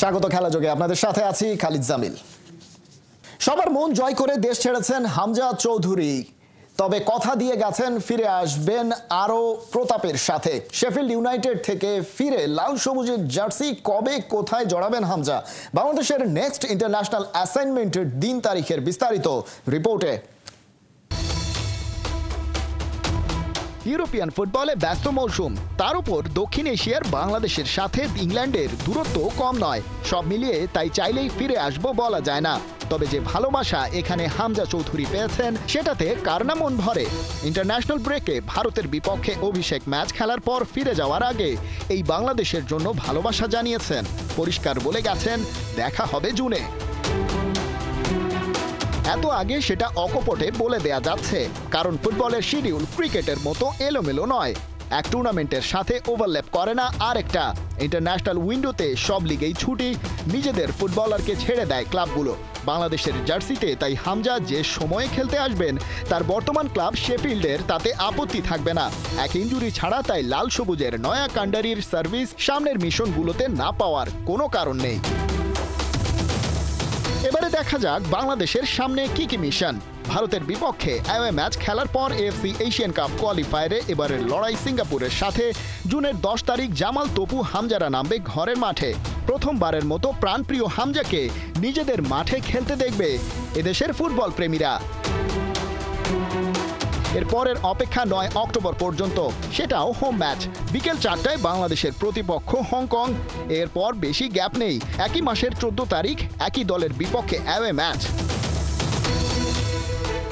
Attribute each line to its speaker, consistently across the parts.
Speaker 1: স্বাগত খেলাযোগে, আপনাদের সাথে আছি খালিদ জামিল। সবার মন জয় করে দেশ ছেড়েছেন হামজা চৌধুরী, তবে কথা দিয়ে গেছেন ফিরে আসবেন আরো প্রতাপের সাথে। শেফিল্ড ইউনাইটেড থেকে ফিরে লাল সবুজের জার্সি কবে কোথায় জড়াবেন হামজা, বাংলাদেশের নেক্সট ইন্টারন্যাশনাল অ্যাসাইনমেন্টের দিন তারিখের বিস্তারিত রিপোর্টে। ইউরোপিয়ান ফুটবলে ব্যস্ত মৌসুম, তার উপর দক্ষিণ এশিয়ার বাংলাদেশের সাথে ইংল্যান্ডের দূরত্ব কম নয়। সব মিলিয়ে তাই চাইলেই ফিরে আসবো বলা যায় না। তবে যে ভালোবাসা এখানে হামজা চৌধুরী পেয়েছেন সেটাতে কার না মন ভরে। ইন্টারন্যাশনাল ব্রেকে ভারতের বিপক্ষে অভিষেক ম্যাচ খেলার পর ফিরে যাওয়ার আগে এই বাংলাদেশের জন্য ভালোবাসা জানিয়েছেন। পরিষ্কার বলে গেছেন দেখা হবে জুনে। এত আগে সেটা অকপটে বলে দেয়া যাচ্ছে, কারণ ফুটবলের শিডিউল ক্রিকেটের মতো এলোমেলো নয়। এক টুর্নামেন্টের সাথে ওভারল্যাপ করে না আরেকটা। ইন্টারন্যাশনাল উইন্ডোতে সব লিগেই ছুটি, নিজেদের ফুটবলারকে ছেড়ে দেয় ক্লাবগুলো। বাংলাদেশের জার্সিতে তাই হামজা যে সময়ে খেলতে আসবেন তার বর্তমান ক্লাব শেফিল্ডের তাতে আপত্তি থাকবে না। এক ইনজুরি ছাড়া তাই লাল সবুজের নয়া কান্ডারির সার্ভিস সামনের মিশনগুলোতে না পাওয়ার কোনো কারণ নেই। এবারে দেখা যাক বাংলাদেশের সামনে কি কি মিশন। ভারতের বিপক্ষে অ্যাওয়ে ম্যাচ খেলার পর এএফসি এশিয়ান কাপ কোয়ালিফায়ারে এবারের লড়াই সিঙ্গাপুরের সাথে। জুনের 10 তারিখ জামাল তপু হামজারা নামবে ঘরের মাঠে। প্রথমবারের মতো প্রাণপ্রিয় হামজাকে নিজেদের মাঠে খেলতে দেখবে এদেশের ফুটবল প্রেমীরা। এরপরের অপেক্ষা 9 অক্টোবর পর্যন্ত, সেটাও হোম ম্যাচ। বিকেল 4টায় বাংলাদেশের প্রতিপক্ষ হংকং। এরপর বেশি গ্যাপ নেই, একই মাসের 14 তারিখ একই দলের বিপক্ষে অ্যাওয়ে ম্যাচ।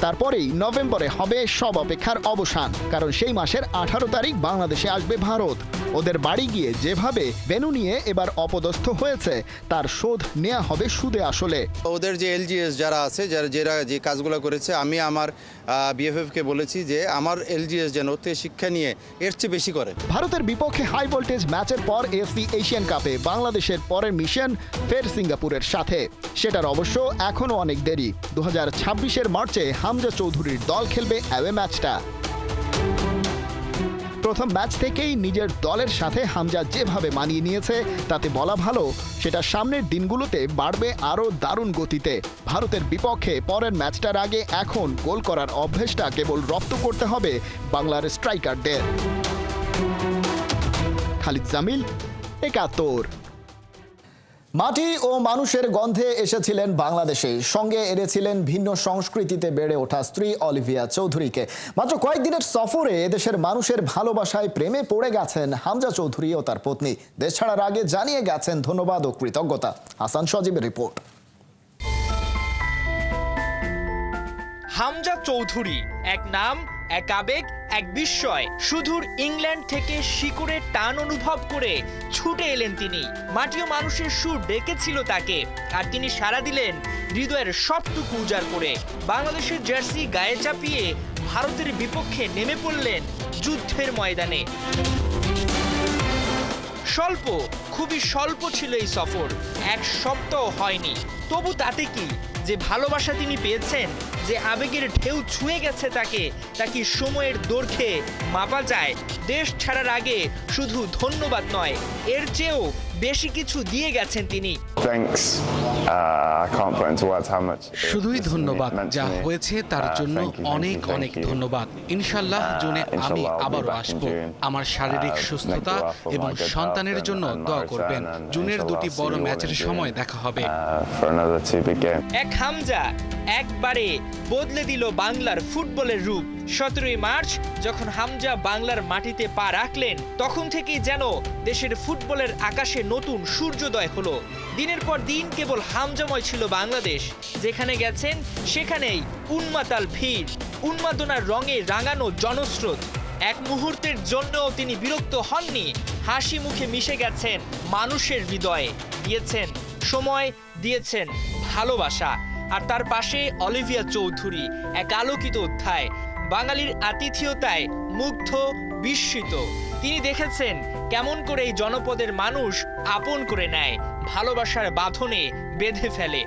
Speaker 1: তারপরেই নভেম্বরে হবে সব অপেক্ষার অবসান, কারণ সেই মাসের 18 তারিখ বাংলাদেশে আসবে ভারত। ওদের বাড়ি গিয়ে যেভাবে ভেন্যু নিয়ে এবার অপদস্থ হয়েছে তার শোধ নেওয়া হবে সুদে আসলে।
Speaker 2: ওদের যে এলজিএস যারা আছে, যারা যে কাজগুলো করেছে, আমি আমার বিএফএফকে বলেছি যে আমার এলজিএস যেন ওতে শিক্ষা নিয়ে এর চেয়ে বেশি করে।
Speaker 1: ভারতের বিপক্ষে হাই ভোল্টেজ ম্যাচের পর এএফসি এশিয়ান কাপে বাংলাদেশের পরের মিশন ফের সিঙ্গাপুরের সাথে। সেটার অবশ্য এখনও অনেক দেরি। 2026-এর মার্চে হামজা চৌধুরীর দল খেলবে অ্যাওয়ে ম্যাচটা। প্রথম ম্যাচ থেকেই নিজের দলের সাথে হামজা যেভাবে মানিয়ে নিয়েছে তাতে বলা ভালো সেটা সামনের দিনগুলোতে বাড়বে আরও দারুণ গতিতে। ভারতের বিপক্ষে পরের ম্যাচটার আগে এখন গোল করার অভ্যেসটা কেবল রপ্ত করতে হবে বাংলার স্ট্রাইকারদের। খালিদ জামিল, ৭১। মাটি ও মানুষের গন্ধে এসেছিলেন বাংলাদেশে, সঙ্গে এনেছিলেন ভিন্ন সংস্কৃতিতে বেড়ে ওঠা স্ত্রী অলিভিয়া চৌধুরীকে। মাত্র কয়েকদিনের সফরে এদেশের মানুষের ভালোবাসায় প্রেমে পড়ে গেছেন হামজা চৌধুরী ও তার পত্নী। দেশ ছাড়ার আগে জানিয়ে গেছেন ধন্যবাদ ও কৃতজ্ঞতা। হাসান সজীবের রিপোর্ট।
Speaker 3: হামজা চৌধুরী, এক নাম, এক আবেগ, এক বিস্ময়। সুদূর ইংল্যান্ড থেকে শিকড়ের টান অনুভব করে ছুটে এলেন তিনি। মাটি ও মানুষের সুর ডেকেছিল তাকে, আর তিনি সাড়া দিলেন হৃদয়ের সবটুকু উজাড় করে। বাংলাদেশের জার্সি গায়ে চাপিয়ে ভারতের বিপক্ষে নেমে পড়লেন যুদ্ধের ময়দানে। স্বল্প, খুবই স্বল্প ছিল এই সফর, এক সপ্তাহ হয়নি। তবু তাতে কি, যে ভালোবাসা তিনি পেয়েছেন, যে আবেগের ঢেউ ছুঁয়ে গেছে তাকে, তা কি সময়ের দৈর্ঘ্যে মাপা যায়? দেশ ছাড়ার আগে শুধু ধন্যবাদ নয়, এর চেয়েও বেশি কিছু দিয়ে গেছেন তিনি।
Speaker 4: শুধুই ধন্যবাদ, যা হয়েছে তার জন্য অনেক অনেক ধন্যবাদ। ইনশাল্লাহ জুনে আমি আবারও আসব। আমার শারীরিক সুস্থতা এবং সন্তানের জন্য দোয়া করবেন। জুনের 2টি বড় ম্যাচের সময় দেখা হবে।
Speaker 3: এক হামজা একবারে বদলে দিল বাংলার ফুটবলের রূপ। 17ই মার্চ যখন হামজা বাংলার মাটিতে পা রাখলেন, তখন থেকেই যেন দেশের ফুটবলের আকাশে নতুন সূর্যোদয় হলো। দিনের পর দিন কেবল হামজাময় ছিল বাংলাদেশ। যেখানে গেছেন সেখানেই উন্মাতাল ভিড়, উন্মাদনার রঙে রাঙানো জনস্রোত। এক মুহূর্তের জন্যও তিনি বিরক্ত হননি। হাসি মুখে মিশে গেছেন মানুষের হৃদয়ে, দিয়েছেন সময়, দিয়েছেন ভালোবাসা। আর তার পাশে অলিভিয়া চৌধুরী, এক আলোকিত অধ্যায়। বাঙালির আতিথেয়তায় মুগ্ধ, বিস্মিত। তিনি দেখেছেন কেমন করে এই জনপদের মানুষ আপন করে নেয়, ভালোবাসার বাঁধনে বেঁধে ফেলে।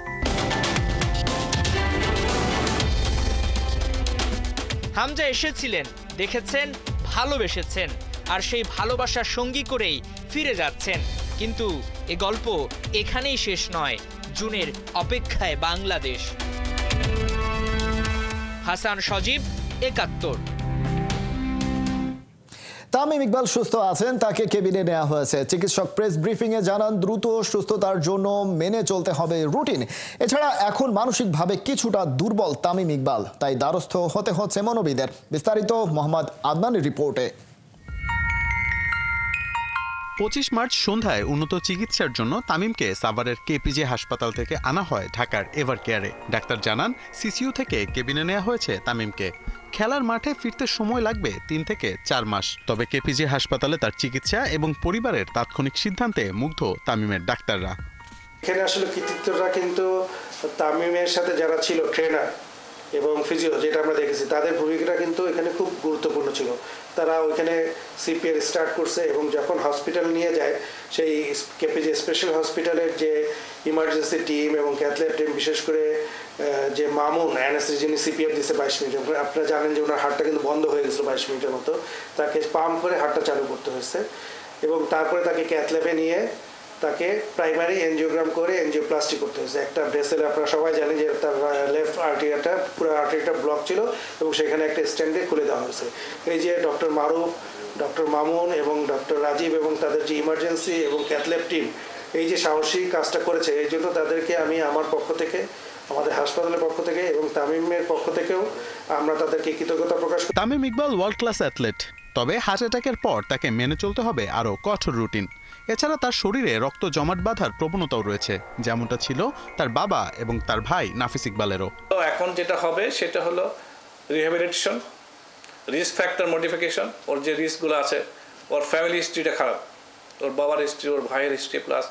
Speaker 3: হামজা এসেছিলেন, দেখেছেন, ভালোবেসেছেন, আর সেই ভালোবাসার সঙ্গী করেই ফিরে যাচ্ছেন। কিন্তু এ গল্প এখানেই শেষ নয়। জুনের অপেক্ষায় বাংলাদেশ। হাসান সজীব, ৭১।
Speaker 1: তামিম ইকবাল সুস্থ আছেন, তাকে কেবিনে নেওয়া হয়েছে। চিকিৎসক প্রেস ব্রিফিংয়ে জানান দ্রুত সুস্থতার জন্য মেনে চলতে হবে রুটিন। এছাড়া এখন মানসিকভাবে কিছুটা দুর্বল তামিম ইকবাল, তাই দ্বারস্থ হতে হচ্ছে মনোবিদের। বিস্তারিত মোহাম্মদ আদনানের রিপোর্টে।
Speaker 5: ২৫ মার্চ সন্ধ্যায় উন্নত চিকিৎসার জন্য তামিমকে সাভারের কেপিজে হাসপাতাল থেকে আনা হয় ঢাকার এভার কেয়ারে। ডাক্তার জানান সিসিইউ থেকে কেবিনে নেওয়া হয়েছে তামিমকে। খেলার মাঠে ফিরতে সময় লাগবে ৩ থেকে ৪ মাস। তবে কেপিজে হাসপাতালে তার চিকিৎসা এবং পরিবারের তাৎক্ষণিক সিদ্ধান্তে মুগ্ধ তামিমের ডাক্তাররা।
Speaker 6: এখানে আসলে কৃতিত্বটা কিন্তু তামিমের সাথে যারা ছিল ট্রেনার এবং ফিজিও, যেটা আমরা দেখেছি, তাদের ভূমিকাটা কিন্তু এখানে খুব গুরুত্বপূর্ণ ছিল। তারা ওইখানে সিপিআর স্টার্ট করছে এবং যখন হসপিটাল নিয়ে যায়, সেই কেপিজে স্পেশাল হসপিটালের যে ইমার্জেন্সি টিম এবং ক্যাথল্যাব টিম, বিশেষ করে যে মামুন অ্যানেস্থেসিস্ট, যিনি সিপিআর দিচ্ছে 22 মিনিট, আপনারা জানেন যে ওনার হার্টটা কিন্তু বন্ধ হয়ে গেছিলো 22 মিনিটের মতো, তাকে পাম্প করে হার্টটা চালু করতে হয়েছে এবং তারপরে তাকে ক্যাথল্যাবে নিয়ে তাকে প্রাইমারি এনজিওগ্রাম করে এনজিওপ্লাস্টি করতে হয়েছে। একটা ভেসেলে আপনারা সবাই জানেন যে তার লেফট আর্টেরিয়াটা, পুরো আর্টেরিয়াটা ব্লক ছিল এবং সেখানে একটা স্ট্যান্ডে খুলে দেওয়া হয়েছে। এই যে ডক্টর মারুফ, ডক্টর মামুন এবং ডক্টর রাজীব এবং তাদের যে ইমার্জেন্সি এবং ক্যাথল্যাব টিম এই যে সাহসী কাজটা করেছে, এই জন্য তাদেরকে আমি আমার পক্ষ থেকে, আমাদের হাসপাতালের পক্ষ থেকে এবং তামিমের পক্ষ থেকেও আমরা তাদেরকে কৃতজ্ঞতা প্রকাশ করি।
Speaker 5: Tamim Iqbal world class athlete, তবে হার্ট অ্যাটাকের পর তাকে মেনে চলতে হবে আরও কঠোর রুটিন। এছাড়া তার শরীরে রক্ত জমাট বাঁধার প্রবণতাও রয়েছে, যেমনটা ছিল তার বাবা এবং তার ভাই নাফিস ইকবালেরও।
Speaker 7: তো এখন যেটা হবে সেটা হলো রিহ্যাবিলিটেশন, রিস্ক ফ্যাক্টর মডিফিকেশন। ওর যে রিস্কগুলো আছে, ওর ফ্যামিলি হিস্ট্রিটা খারাপ, ওর বাবার হিস্ট্রি, ওর ভাইয়ের হিস্ট্রি, প্লাস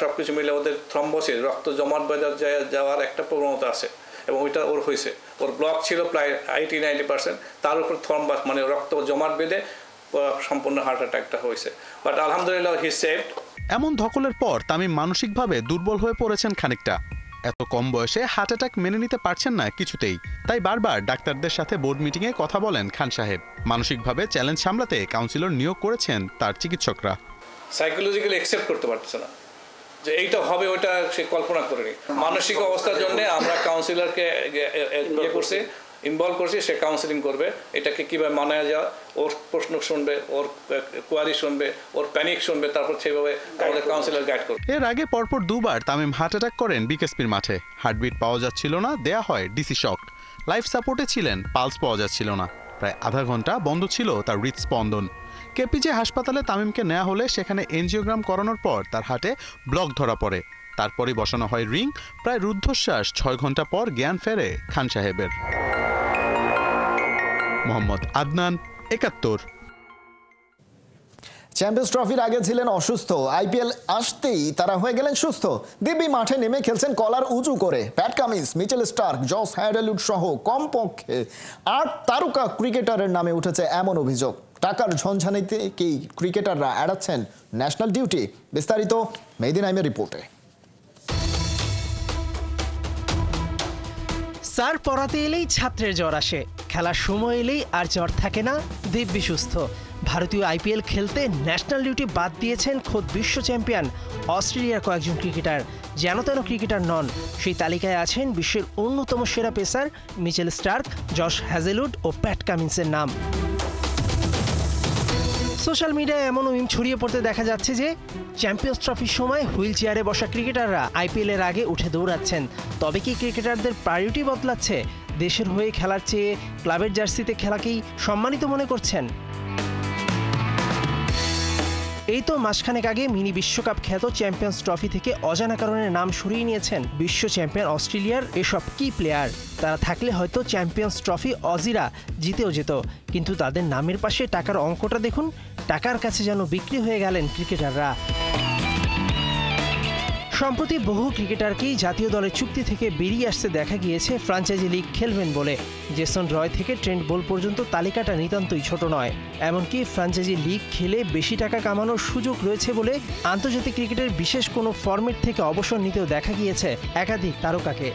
Speaker 7: সব কিছু মিলে ওদের থ্রম্বোসিস, রক্ত জমাট বাঁধা যাওয়ার একটা প্রবণতা আছে এবং ওইটা ওর হয়েছে। ওর ব্লক ছিল প্রায় 80-90%, তার উপর থ্রম্বাস মানে রক্ত জমাট বেঁধে সম্পূর্ণ হার্ট অ্যাটাকটা হয়েছে। বাট আলহামদুলিল্লাহ হি সেভড।
Speaker 5: এমন ধকলের পর তামিম মানসিকভাবে দুর্বল হয়ে পড়েছেন খানিকটা। এত কম বয়সে হার্ট অ্যাটাক মেনে নিতে পারছেন না কিছুতেই, তাই বারবার ডাক্তারদের সাথে বোর্ড মিটিংয়ে কথা বলেন খান সাহেব। মানসিকভাবে চ্যালেঞ্জ সামলাতে কাউন্সিলর নিয়োগ করেছেন তার চিকিৎসকরা।
Speaker 7: সাইকোলজিক্যালি অ্যাকসেপ্ট করতে পারছে না যে এইটা হবে, ওইটা সে কল্পনা করেনি। মানসিক অবস্থার জন্য আমরা কাউন্সিলরকে করছি, ইনভলভ করছি, সে কাউন্সিলিং করবে এটাকে কীভাবে মানায় যাওয়া, ওর প্রশ্ন শুনবে, ওর কোয়ারি শুনবে, ওর প্যানিক শুনবে, তারপর সেভাবে আমাদের কাউন্সিলর গাইড করবে।
Speaker 5: এর আগে পরপর দুবার তামিম হার্ট অ্যাটাক করেন বিকেএসপির মাঠে। হার্টবিট পাওয়া যাচ্ছিল না, দেয়া হয় ডিসি শক। লাইফ সাপোর্টে ছিলেন, পালস পাওয়া যাচ্ছিল না। প্রায় আধা ঘন্টা বন্ধ ছিল তার হৃদস্পন্দন। কেপিজে হাসপাতালে তামিমকে নেওয়া হলে সেখানে এনজিওগ্রাম করানোর পর তার হার্টে ব্লক ধরা পড়ে। তারপরই বসানো হয় রিং। প্রায় রুদ্ধশ্বাস 6 ঘন্টা পর জ্ঞান ফেরে খান সাহেবের। মোহাম্মদ আদনান, ৭১।
Speaker 1: চ্যাম্পিয়ন্স ট্রফির আগে ছিলেন অসুস্থ, আইপিএল আসতেই তারা হয়ে গেলেন সুস্থ। দিব্যি মাঠে নেমে খেলছেন কলার উঁচু করে। Pat Cummins, Mitchell Starc, Josh Hazlewood সহ কমপক্ষে 8 তারকা ক্রিকেটারের নামে উঠেছে এমন অভিযোগ। টাকার ঝঞ্ঝানিতে কি ক্রিকেটাররা এড়াচ্ছেন ন্যাশনাল ডিউটি? বিস্তারিত মেহেদী নাইমের রিপোর্টে।
Speaker 8: স্যার পড়াতে এলেই ছাত্রের জ্বর আসে, খেলার সময় এলেই আর জ্বর থাকে না। দিব্যি সুস্থ। ভারতীয় আইপিএল খেলতে ন্যাশনাল ডিউটি বাদ দিয়েছেন খোদ বিশ্ব চ্যাম্পিয়ন অস্ট্রেলিয়ার কয়েকজন ক্রিকেটার। যেন তেন ক্রিকেটার নন, সেই তালিকায় আছেন বিশ্বের অন্যতম সেরা pacer Mitchell Starc, Josh Hazlewood ও প্যাট কামিন্সের নাম। সোশ্যাল মিডিয়ায় এমন মিম ছড়িয়ে পড়তে দেখা যাচ্ছে যে চ্যাম্পিয়ন্স ট্রফির সময় হুইল চেয়ারে বসা ক্রিকেটাররা আইপিএলের আগে উঠে দৌড়াচ্ছেন। তবে কি ক্রিকেটারদের প্রায়োরিটি বদলাচ্ছে? দেশের হয়ে খেলার চেয়ে ক্লাবের জার্সিতে খেলাকেই সম্মানিত মনে করছেন? এই তো মাসখানেক আগে মিনি বিশ্বকাপ খ্যাত চ্যাম্পিয়ন্স ট্রফি থেকে অজানা কারণে নাম সরিয়ে নিয়েছেন বিশ্ব চ্যাম্পিয়ন অস্ট্রেলিয়ার এসব কি প্লেয়ার। তারা থাকলে হয়তো চ্যাম্পিয়ন্স ট্রফি অজিরা জিতেও যেত, কিন্তু তাদের নামের পাশে টাকার অঙ্কটা দেখুন। টাকার কাছে যেন বিক্রি হয়ে গেলেন ক্রিকেটাররা। সম্প্রতি বহু ক্রিকেটারকেই জাতীয় দলের চুক্তি থেকে বেরিয়ে আসতে দেখা গিয়েছে ফ্র্যাঞ্চাইজি লিগ খেলবেন বলে। জেসন রয় থেকে ট্রেন্ট বোল্ট পর্যন্ত তালিকাটা নিতান্তই ছোট নয়। এমনকি ফ্র্যাঞ্চাইজি লিগ খেলে বেশি টাকা কামানোর সুযোগ রয়েছে বলে আন্তর্জাতিক ক্রিকেটের বিশেষ কোনো ফরম্যাট থেকে অবসর নিতেও দেখা গিয়েছে একাধিক তারকাকে।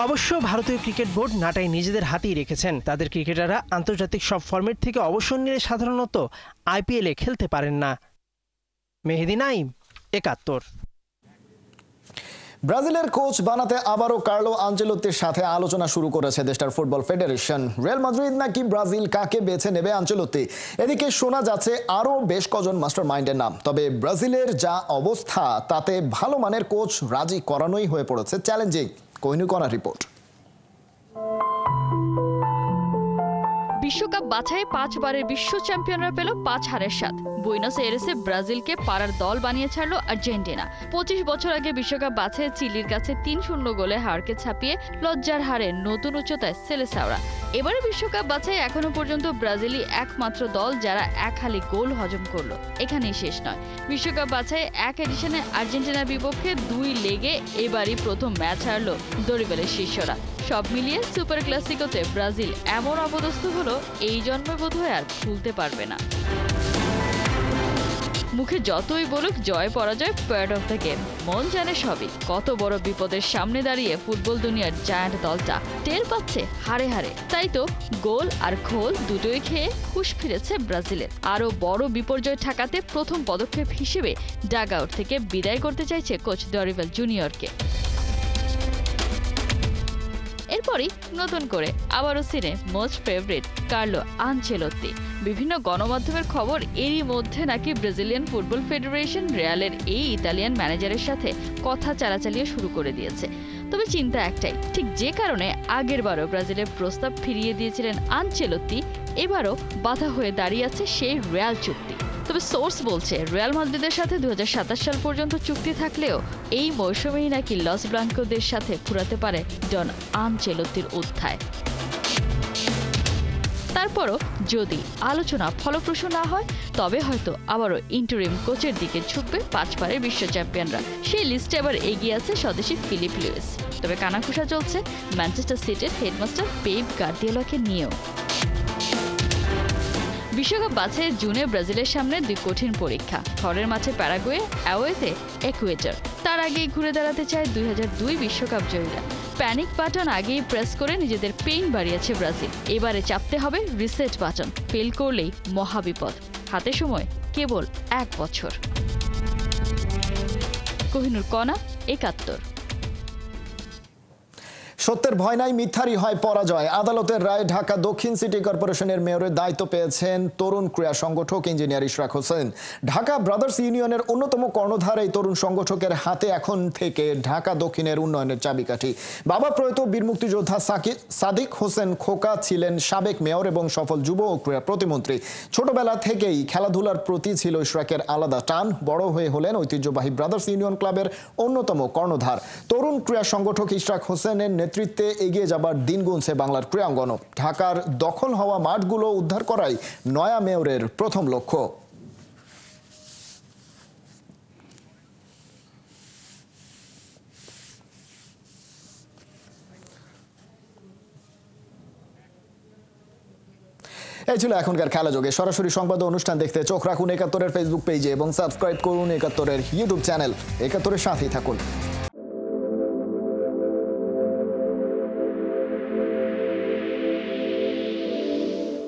Speaker 8: অবশ্য ভারতীয় ক্রিকেট বোর্ড নাটাই নিজেদের হাতেই রেখেছেন। তাদের ক্রিকেটাররা আন্তর্জাতিক সব ফরম্যাট থেকে অবসর নিলে সাধারণত আইপিএলে খেলতে পারেন না। মেহেদি নাইম, একাত্তর।
Speaker 1: ব্রাজিলের কোচ বানাতে আবারও কার্লো আনচেলোত্তির সাথে আলোচনা শুরু করেছে দেশটার ফুটবল ফেডারেশন। রিয়াল মাদ্রিদ নাকি ব্রাজিল কাকে বেছে নেবে আনচেলোত্তি, এদিকে শোনা যাচ্ছে আরও বেশ কজন মাস্টার মাইন্ডের নাম। তবে ব্রাজিলের যা অবস্থা তাতে ভালো মানের কোচ রাজি করানোই হয়ে পড়েছে চ্যালেঞ্জিং। কোহিনুর কণার রিপোর্ট।
Speaker 9: বিশ্বকাপ বাছাই 5 বারের বিশ্ব চ্যাম্পিয়নরা পেল 5 হারের স্বাদ। বুয়েনোস এরেসে ব্রাজিলকে পাড়ার দল বানিয়ে ছাড়ল আর্জেন্টিনা। 25 বছর আগে বিশ্বকাপ বাছাই চিলির কাছে 3-0 গোলে হারকে ছাপিয়ে লজ্জার হারে নতুন উচ্চতায় সেলেসাওরা। এবারে বিশ্বকাপ বাছাই এখনো পর্যন্ত ব্রাজিলই একমাত্র দল যারা এক হালি গোল হজম করলো। এখানেই শেষ নয়, বিশ্বকাপ বাছাই এক এডিশনে আর্জেন্টিনার বিপক্ষে 2 লেগে এবারই প্রথম ম্যাচ হারল দরিবেলের শিষ্যরা। সব মিলিয়ে সুপার ক্লাসিকোতে ব্রাজিল এমন অপদস্থ হলো এই জন্মে বোধহয় আর ভুলতে পারবে না। মুখে যতই বলুক জয় পরাজয় পার্ট অফ দ্য গেম, মন জানে সবই। কত বড় বিপদের সামনে দাঁড়িয়ে ফুটবল দুনিয়ার জায়ান্ট দলটা টের পাচ্ছে হারে হারে। তাই তো গোল আর খোল দুটোই খেয়ে হুঁশ ফিরেছে ব্রাজিলের। আরও বড় বিপর্যয় ঠেকাতে প্রথম পদক্ষেপ হিসেবে ডাগ আউট থেকে বিদায় করতে চাইছে কোচ দরিবেল জুনিয়রকে। এরপরই নতুন করে আবারও সিনে মোস্ট ফেভারিট কার্লো আনচেলোত্তি। বিভিন্ন গণমাধ্যমের খবর এরই মধ্যে নাকি ব্রাজিলিয়ান ফুটবল ফেডারেশন রিয়ালের এই ইতালিয়ান ম্যানেজারের সাথে কথা চালাচালিয়ে শুরু করে দিয়েছে। তবে চিন্তা একটাই, ঠিক যে কারণে আগেরবারও ব্রাজিলের প্রস্তাব ফিরিয়ে দিয়েছিলেন আনচেলোত্তি, এবারও বাধা হয়ে দাঁড়িয়ে আছে সেই রিয়াল চুক্তি। তবে সোর্স বলছে রিয়াল মাদ্রিদের সাথে 2027 সাল পর্যন্ত চুক্তি থাকলেও এই মৌসুমেই নাকি লস ব্লাঙ্কোদের সাথে ফুরাতে পারে ডন আনচেলোত্তির অধ্যায়। তারপরও যদি আলোচনা ফলপ্রসূ না হয় তবে হয়তো আবারও ইন্টারিম কোচের দিকে ঝুঁকবে 5 বারের বিশ্ব চ্যাম্পিয়নরা। সেই লিস্টে আবার এগিয়ে আছে স্বদেশি ফিলিপ লুইস। তবে কানাঘুষা চলছে ম্যানচেস্টার সিটির হেডমাস্টার পেপ গার্দিওলাকে নিয়েও। বিশ্বকাপ বাছাইয়ের জুনে ব্রাজিলের সামনে 2 কঠিন পরীক্ষা। ঘরের মাঠে প্যারাগুয়ে, অ্যাওয়েতে ইকুয়েডর। তার আগেই ঘুরে দাঁড়াতে চায় 2002 বিশ্বকাপ জয়ীরা। প্যানিক বাটন আগেই প্রেস করে নিজেদের পেইন বাড়িয়েছে ব্রাজিল। এবারে চাপতে হবে রিসেট বাটন, ফেল করলেই মহাবিপদ। হাতে সময় কেবল 1 বছর। কোহিনুর কণা, একাত্তর।
Speaker 1: সত্যের ভয় নাই, মিথ্যারই হয় পরাজয়। আদালতের রায়ে ঢাকা দক্ষিণ সিটি কর্পোরেশনের মেয়রের দায়িত্ব পেয়েছেন তরুণ ক্রীড়া সংগঠক ইঞ্জিনিয়ার ইশরাক হোসেন। ঢাকা ব্রাদার্স ইউনিয়নের অন্যতম কর্ণধার এই তরুণ সংগঠকের হাতে এখন থেকে ঢাকা দক্ষিণের উন্নয়নের চাবিকাঠি। বাবা প্রয়াত বীর মুক্তিযোদ্ধা সাদিক হোসেন খোকা ছিলেন সাবেক মেয়র এবং সফল যুব ও ক্রীড়া প্রতিমন্ত্রী। ছোটবেলা থেকেই খেলাধুলার প্রতি ছিল ইশরাকের আলাদা টান। বড় হয়ে হলেন ঐতিহ্যবাহী ব্রাদার্স ইউনিয়ন ক্লাবের অন্যতম কর্ণধার। তরুণ ক্রীড়া সংগঠক ইশরাক হোসেনের নেতৃত্বে এগিয়ে যাবার দিন গুনছে বাংলার ক্রীড়াঙ্গন। ঢাকার দখল হওয়া মাঠগুলো উদ্ধার করাই নয়া মেয়রের প্রথম লক্ষ্য। এই ছিল এখনকার খেলা যোগে। সরাসরি সংবাদ অনুষ্ঠান দেখতে চোখ রাখুন ৭১-এর ফেসবুক পেজে এবং সাবস্ক্রাইব করুন ৭১-এর ইউটিউব চ্যানেল। ৭১-এর সাথেই থাকুন।